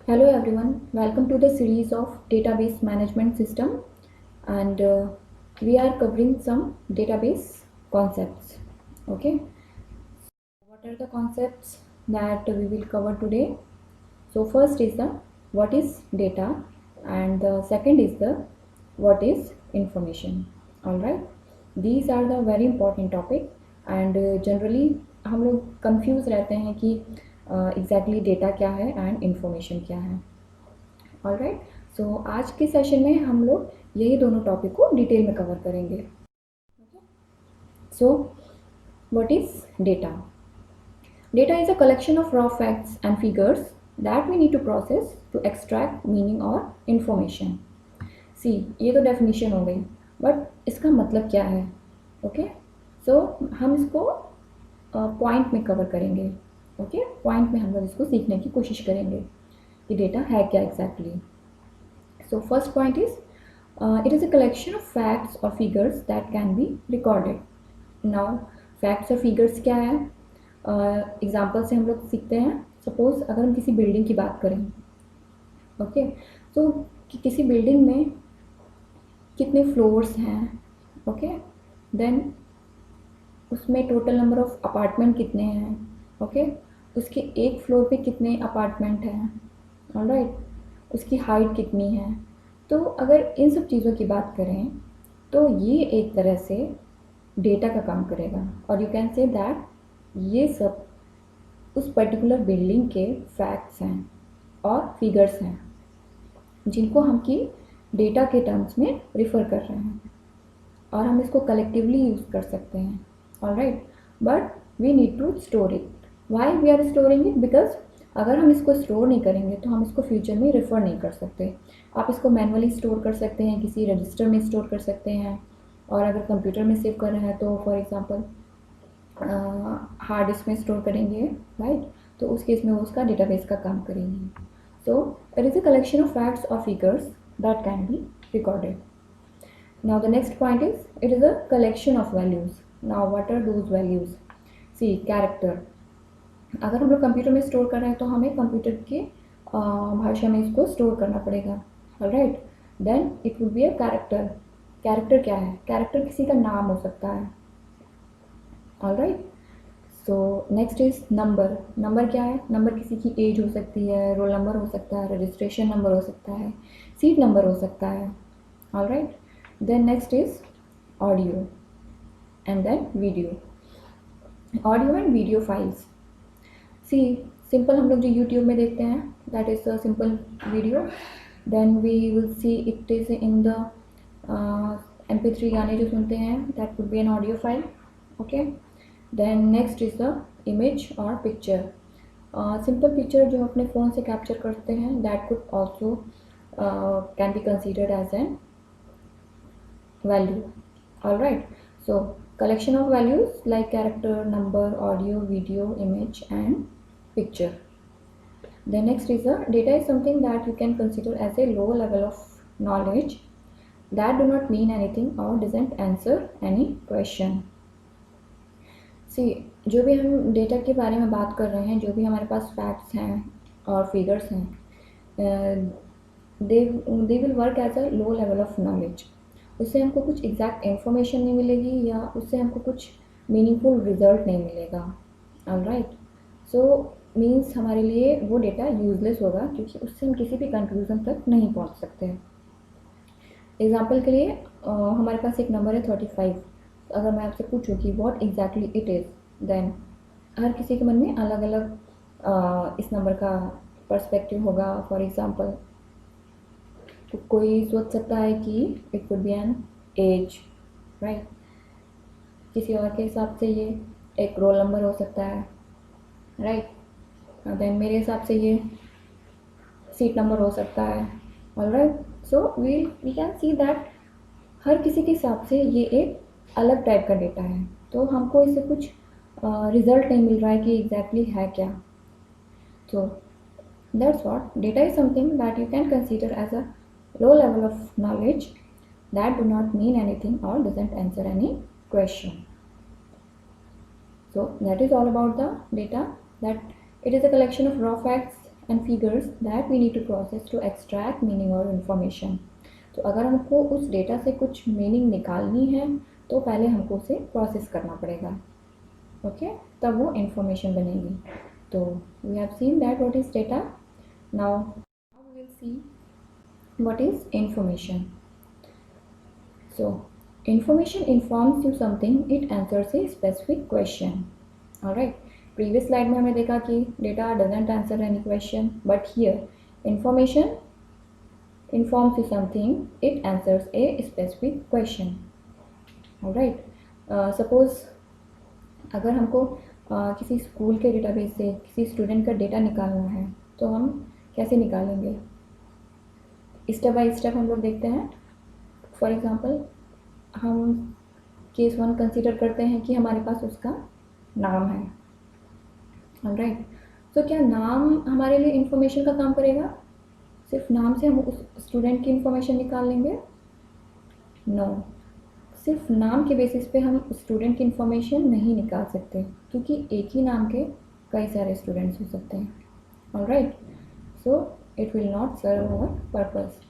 Hello everyone, welcome to the series of database management system and we are covering some database concepts. Okay, what are the concepts that we will cover today? So first is the what is data and the second is the what is information. All right, these are the very important topic and generally हम लोग confuse रहते हैं कि exactly data क्या है and information क्या है. All right, सो आज के सेशन में हम लोग यही दोनों टॉपिक को डिटेल में कवर करेंगे. So what is data? Data is a collection of raw facts and figures that we need to process to extract meaning और इंफॉर्मेशन. सी, ये तो डेफिनेशन हो गई, बट इसका मतलब क्या है? ओके, सो हम इसको पॉइंट में कवर करेंगे. ओके, पॉइंट में हम लोग इसको सीखने की कोशिश करेंगे कि डेटा है क्या exactly. So first point is it is a collection of facts or figures that can be recorded. Now facts और figures क्या है? एग्जाम्पल से हम लोग सीखते हैं. सपोज अगर हम किसी बिल्डिंग की बात करें, ओके, तो किसी बिल्डिंग में कितने फ्लोर्स हैं, ओके, देन उसमें टोटल नंबर ऑफ अपार्टमेंट कितने हैं, ओके, उसके एक फ्लोर पे कितने अपार्टमेंट हैं, ऑलराइट, उसकी हाइट कितनी है. तो अगर इन सब चीज़ों की बात करें तो ये एक तरह से डेटा का काम करेगा और यू कैन से दैट ये सब उस पर्टिकुलर बिल्डिंग के फैक्ट्स हैं और फिगर्स हैं जिनको हम की डेटा के टर्म्स में रिफ़र कर रहे हैं और हम इसको कलेक्टिवली यूज़ कर सकते हैं. Alright, but we need to store it. Why we are storing it? Because अगर हम इसको स्टोर नहीं करेंगे तो हम इसको फ्यूचर में रेफ़र नहीं कर सकते. आप इसको मैनुअली स्टोर कर सकते हैं, किसी रजिस्टर में स्टोर कर सकते हैं, और अगर कंप्यूटर में सेव कर रहे हैं तो फॉर एग्जांपल हार्ड डिस्क में स्टोर करेंगे, राइट, तो उस केस में वो उसका डेटाबेस का काम करेंगे. So it is a collection of facts और figures that can be recorded. Now the next point is it is a collection of values. Now what are those values? See, character. अगर हम लोग computer में store कर रहे हैं तो हमें कंप्यूटर के भाषा में इसको स्टोर करना पड़ेगा. Alright, then it would be a character. Character क्या है? कैरेक्टर किसी का नाम हो सकता है. Alright, so next is number. Number क्या है? नंबर किसी की एज हो सकती है, रोल नंबर हो सकता है, रजिस्ट्रेशन नंबर हो सकता है, सीट नंबर हो सकता है. Alright, then next is audio and then video. Audio and video files. See, simple हम लोग जो YouTube में देखते हैं that is a simple video. Then we will see it is in the MP3 गाने जो सुनते हैं that would be an audio file. Okay. Then next is the image or picture. Simple picture जो अपने phone से capture करते हैं that could also can be considered as an value. All right, so collection of values like character, number, audio, video, image and picture. The next is data is something that you can consider as a low level of knowledge that do not mean anything or doesn't answer any question. See, जो भी हम data के बारे में बात कर रहे हैं, जो भी हमारे पास फैक्ट्स हैं और फिगर्स हैं, they will work as a low level of knowledge. उससे हमको कुछ एग्जैक्ट इन्फॉर्मेशन नहीं मिलेगी या उससे हमको कुछ मीनिंगफुल रिजल्ट नहीं मिलेगा. ऑलराइट, सो मीन्स हमारे लिए वो डेटा यूजलेस होगा क्योंकि उससे हम किसी भी कंक्लूजन तक नहीं पहुंच सकते. एग्जांपल के लिए हमारे पास एक नंबर है 35. अगर मैं आपसे पूछूं कि what exactly it is, then हर किसी के मन में अलग अलग इस नंबर का पर्सपेक्टिव होगा. फॉर एग्जांपल तो कोई सोच सकता है कि it could be an age, right, किसी और के हिसाब से ये एक रोल नंबर हो सकता है, राइट, देन मेरे हिसाब से ये सीट नंबर हो सकता है. Alright, so we can see that हर किसी के हिसाब से ये एक अलग टाइप का डेटा है. तो हमको इससे कुछ रिजल्ट नहीं मिल रहा है कि एग्जैक्टली है क्या. तो that's what data is something that you can consider as a low level of knowledge that do not mean anything or doesn't answer any question. So that is all about the data, that it is a collection of raw facts and figures that we need to process to extract meaning or information. तो अगर हमको उस data से कुछ meaning निकालनी है तो पहले हमको उसे प्रोसेस करना पड़ेगा, ओके, तब वो इंफॉर्मेशन बनेगी. तो we have seen that what is data. Now we will see what is information. So information informs you something, it answers a specific question. Alright, previous slide में हमने देखा कि data doesn't answer any question, but here information informs you something, it answers a specific question. Alright, suppose अगर हमको किसी school के database से किसी स्टूडेंट का डेटा निकालना है तो हम कैसे निकालेंगे, स्टेप बाय स्टेप हम लोग देखते हैं. फॉर एग्जांपल हम केस 1 कंसीडर करते हैं कि हमारे पास उसका नाम है. ऑलराइट, तो क्या नाम हमारे लिए इंफॉर्मेशन का काम करेगा? सिर्फ नाम से हम उस स्टूडेंट की इंफॉर्मेशन निकाल लेंगे? नो, सिर्फ नाम के बेसिस पे हम स्टूडेंट की इंफॉर्मेशन नहीं निकाल सकते, क्योंकि एक ही नाम के कई सारे स्टूडेंट्स हो सकते हैं. Alright, so it will not serve our purpose.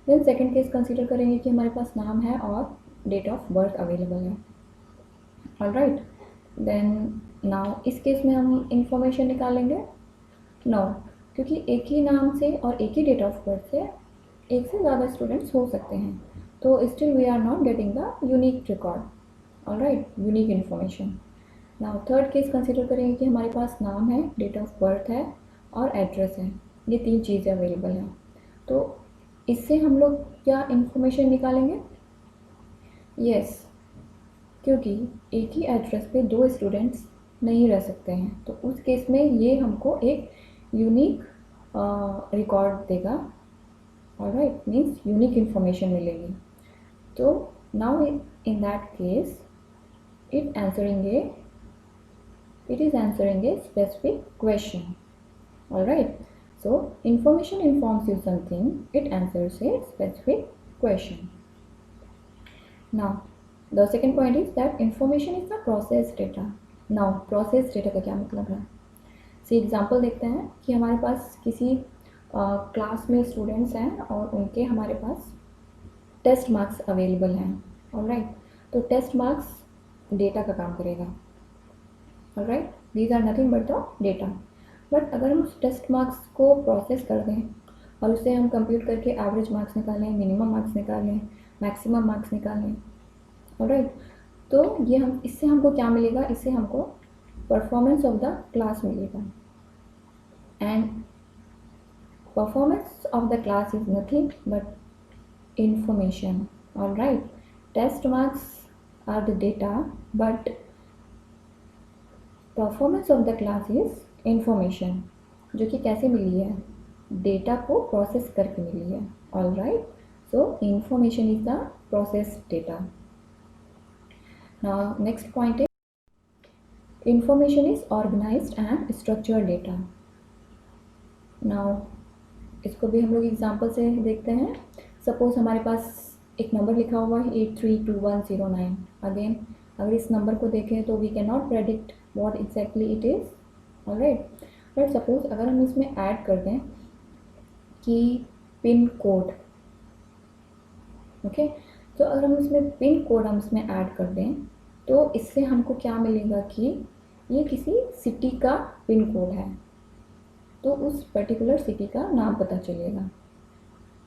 Then second case consider करेंगे कि हमारे पास नाम है और डेट ऑफ बर्थ अवेलेबल है. ऑलराइट, देन नाउ इस केस में हम इंफॉर्मेशन निकालेंगे? नो, क्योंकि एक ही नाम से और एक ही डेट ऑफ बर्थ से एक से ज़्यादा स्टूडेंट्स हो सकते हैं, तो still we are not getting the unique record. Alright, unique information. Now third case consider करेंगे कि हमारे पास नाम है, डेट ऑफ बर्थ है और एड्रेस है, ये 3 चीज़ें अवेलेबल हैं. तो इससे हम लोग क्या इन्फॉर्मेशन निकालेंगे? यस, क्योंकि एक ही एड्रेस पे 2 स्टूडेंट्स नहीं रह सकते हैं, तो उस केस में ये हमको एक यूनिक रिकॉर्ड देगा. ऑलराइट, मीन्स यूनिक इन्फॉर्मेशन मिलेगी. तो now in that case it is answering A specific question. Alright, so information informs you something, it answers a specific question. Now the second point is that information is the process data. Now process data का क्या मतलब है? सी example देखते हैं कि हमारे पास किसी class में स्टूडेंट्स हैं और उनके हमारे पास टेस्ट मार्क्स अवेलेबल हैं. ऑलराइट, तो टेस्ट मार्क्स डेटा का काम करेगा. Alright, these are nothing but the data. But अगर हम उस टेस्ट मार्क्स को प्रोसेस कर दें और उसे हम कंप्यूट करके एवरेज मार्क्स निकालें, मिनिमम मार्क्स निकालें, मैक्सिमम मार्क्स निकालें. ऑलराइट, तो ये हम इससे हमको क्या मिलेगा? इससे हमको परफॉर्मेंस ऑफ द क्लास मिलेगा. And performance of the class is nothing but information. Alright, test marks are the data but performance of the class is information, जो कि कैसे मिली है? डेटा को प्रोसेस करके मिली है. Alright, so information is the process data. Now next point is information is organized and structured data. Now इसको भी हम लोग एग्जांपल से देखते हैं. सपोज हमारे पास एक नंबर लिखा हुआ है 832109. अगेन अगर इस नंबर को देखें तो we can not predict what exactly it is. Alright, but suppose अगर हम इसमें ऐड कर दें कि पिन कोड, ओके, तो अगर हम इसमें पिन कोड हम इसमें ऐड कर दें तो इससे हमको क्या मिलेगा कि ये किसी सिटी का पिन कोड है, तो उस पर्टिकुलर सिटी का नाम पता चलेगा.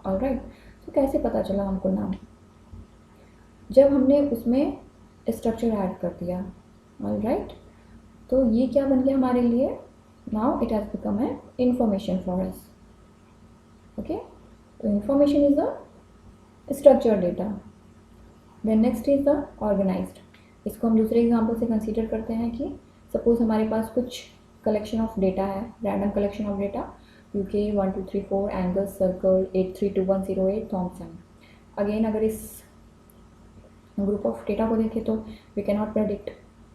ऑलराइट, तो कैसे पता चला हमको नाम? जब हमने उसमें स्ट्रक्चर ऐड कर दिया. ऑलराइट, तो ये क्या बन गया हमारे लिए? Now it has become a information for us. Okay, तो information is the structure data. Then next is the organized. इसको हम दूसरे एग्जांपल से कंसीडर करते हैं कि सपोज हमारे पास कुछ कलेक्शन ऑफ डेटा है, random collection of data, UK 1234 angle circle 832108 Thomson. Again अगर इस ग्रुप ऑफ डेटा को देखें तो वी कैन नॉट प्रेडिक्ट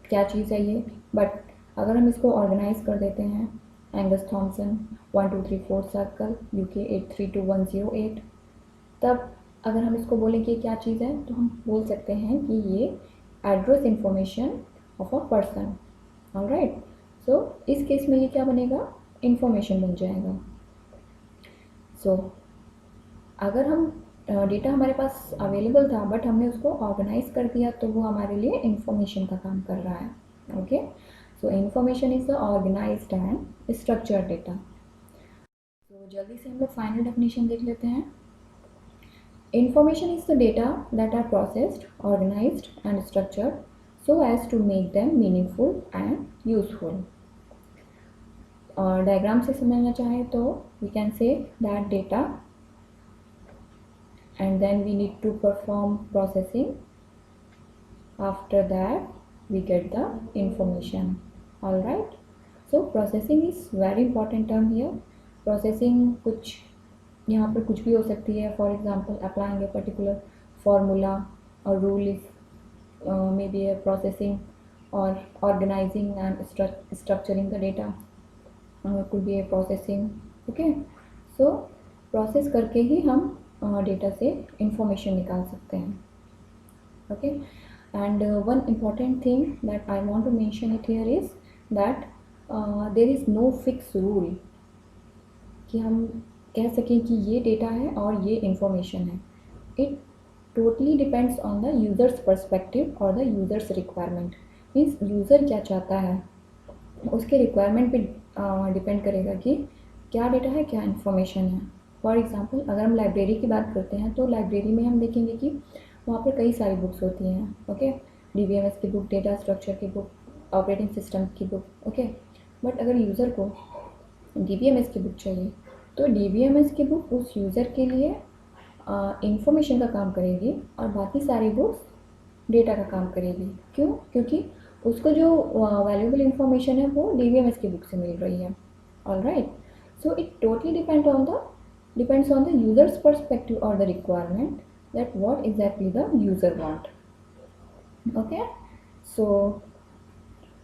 क्या चीज़ है ये, बट अगर हम इसको ऑर्गेनाइज कर देते हैं एंगस थॉमसन 1234 सर्कल UK 832108, तब अगर हम इसको बोलें कि क्या चीज़ है तो हम बोल सकते हैं कि ये address information of a person. Alright, so इस केस में ये क्या बनेगा? इंफॉर्मेशन बन जाएगा. सो अगर हम डेटा हमारे पास अवेलेबल था बट हमने उसको ऑर्गेनाइज कर दिया तो वो हमारे लिए इंफॉर्मेशन का काम कर रहा है. Okay, so information is the organised and structured data. तो जल्दी से हम लोग फाइनल डेफिनेशन देख लेते हैं. Information is the data that are processed, organized and structured so as to make them meaningful and useful. और डायग्राम से समझना चाहे तो we can say that data and then we need to perform processing. After that we get the information. All right. So processing is very important term here. Processing कुछ यहाँ पर कुछ भी हो सकती है. For example applying a particular formula और rule is may be a processing और organizing and structuring the data could be a processing. Okay, so process करके ही हम डेटा से इंफॉर्मेशन निकाल सकते हैं. Okay, and one important thing that I want to mention it here is that there is no fix rule कि हम कह सकें कि ये डेटा है और ये इंफॉर्मेशन है. It totally depends on the user's perspective और the user's requirement. Means user क्या चाहता है उसके रिक्वायरमेंट पे डिपेंड करेगा कि क्या डेटा है क्या इन्फॉर्मेशन है. फॉर एग्ज़ाम्पल अगर हम लाइब्रेरी की बात करते हैं तो लाइब्रेरी में हम देखेंगे कि वहाँ पर कई सारी बुक्स होती हैं. ओके, DBMS की बुक, डेटा स्ट्रक्चर की बुक, ऑपरेटिंग सिस्टम की बुक. ओके, बट अगर यूज़र को DBMS की बुक चाहिए तो DBMS की बुक उस यूज़र के लिए इंफॉर्मेशन का काम करेगी और बाकी सारी बुक्स डेटा का काम करेगी. क्यों? क्योंकि उसको जो वैल्यूबल इंफॉर्मेशन है वो DBMS की बुक से मिल रही है. All right, so it totally depends on the user's perspective or the requirement that what exactly the user want. Okay, so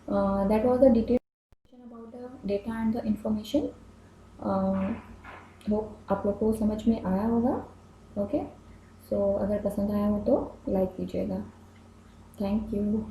that was the detailed discussion about the data and the information. Hope आप लोग को समझ में आया होगा. Okay, सो अगर पसंद आया हो तो लाइक कीजिएगा. Thank you.